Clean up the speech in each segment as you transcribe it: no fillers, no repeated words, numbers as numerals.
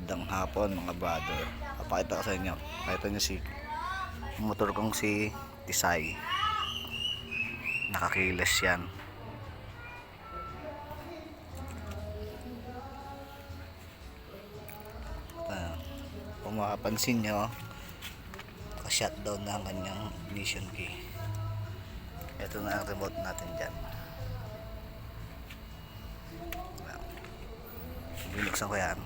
Magandang hapon mga brother. Papakita ko sa inyo. Pakita nyo si motor kong si Tisay. Nakakiles yan. Kung makapansin nyo, naka-shutdown na ang kanyang ignition key. Ito na ang remote natin dyan. Binuksan ko yan.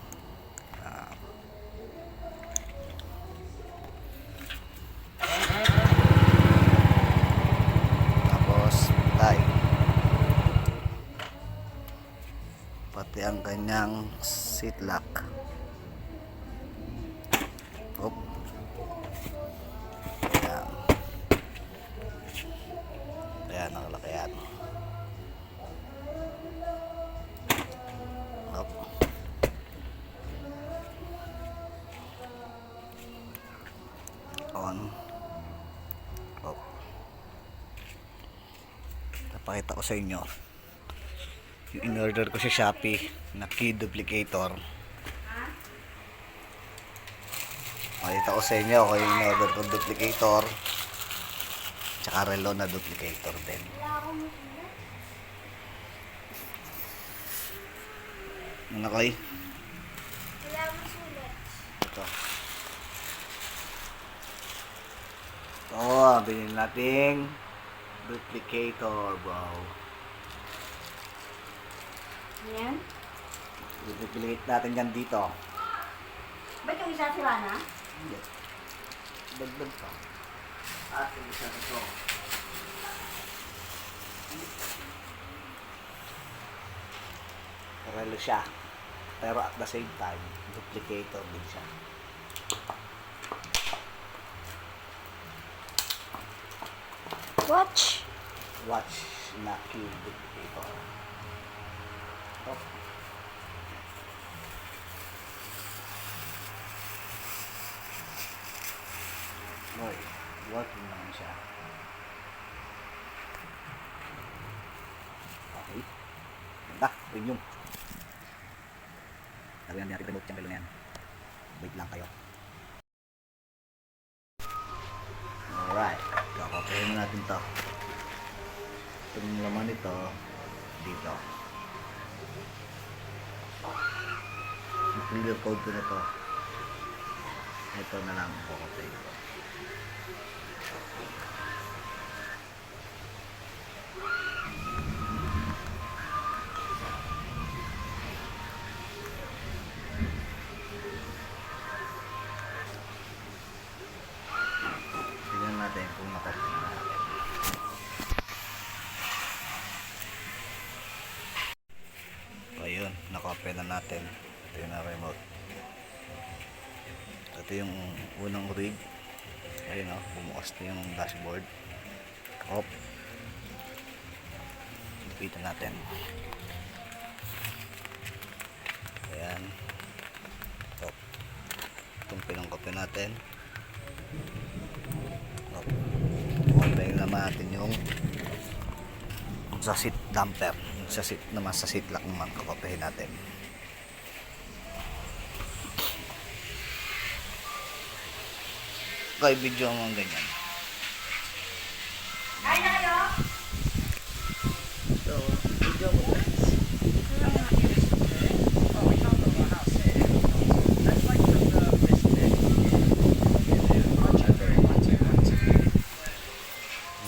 Tapos tayo pati ang kanyang seat lock. Oop. Ayan. Ayan, nakalaki yan. Oop. On. Oop. Napakita ko sa inyo yung in-order ko sa Shopee na key duplicator. Makita ko sa inyo kung yung in-order ko duplicator tsaka relo na duplicator din. Ano koy? Ito. Ito, bilhin nating duplicator, bro. Yan. I-duplicate natin yan dito. Ba't yung isa sila na? Yes. Dagdag pa. At yung isa ito. Relo siya. Pero at the same time, duplicator din siya. Watch. Watch na key duplicator. Oh. Boy, working naman siya. Okay. Ganda, premium. Lagyan natin remote yung relo na yan. Wait lang kayo. Alright, kakapahin natin to. Itong laman nito dito. Yung clear code ko na to. Ito na lang kakapahin ko. Tingnan natin kung nakapin na natin. So, ayun, naka-open na natin. Ito yung remote. Ito yung unang rig. Ayun o, bumukas na yung dashboard. Off. Lapitan natin. Ayan. Off. Itong pinangkope natin. Off. Open naman natin yung sa seat damper. Sa seat naman, sa seat lock naman kakopehin natin. Okay, video mo ang ganyan. Ay na kayo? So, video mo guys. Tingnan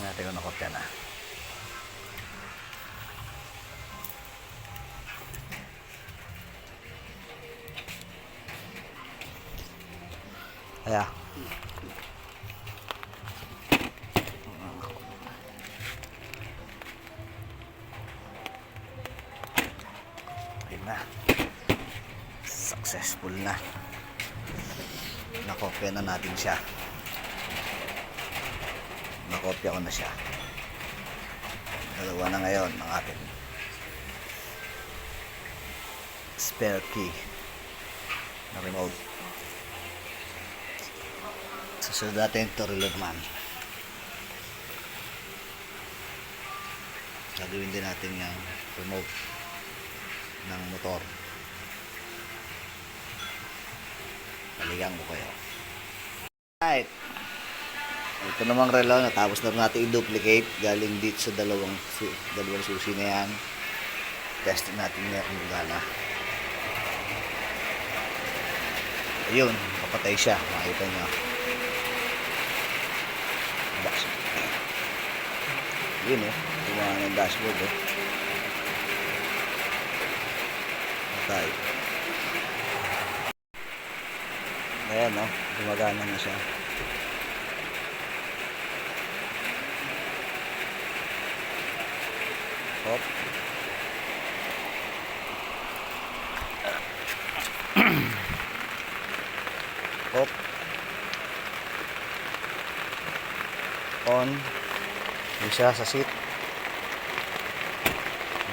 natin kung nakopya na. Kaya ayun na, successful na, nakopya na natin siya, nakopya ko na siya. Dalawa na ngayon ang ating spare key na remote. Susunod natin ito reload man. Gagawin din natin yung remote ng motor. Balikan ko kayo. Alright. Ito namang relo, natapos na natin i-duplicate galing dito sa dalawang susi na yan. Testing natin nga kung gana. Ayun, kapatay siya. Makita nyo. Dashboard. Yun gumana ng dashboard patay. Ayan gumagana na siya. Hop. Hop. On. Yung siya sa seat.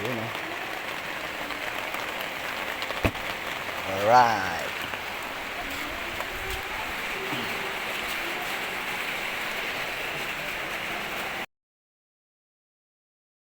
Yun Alright.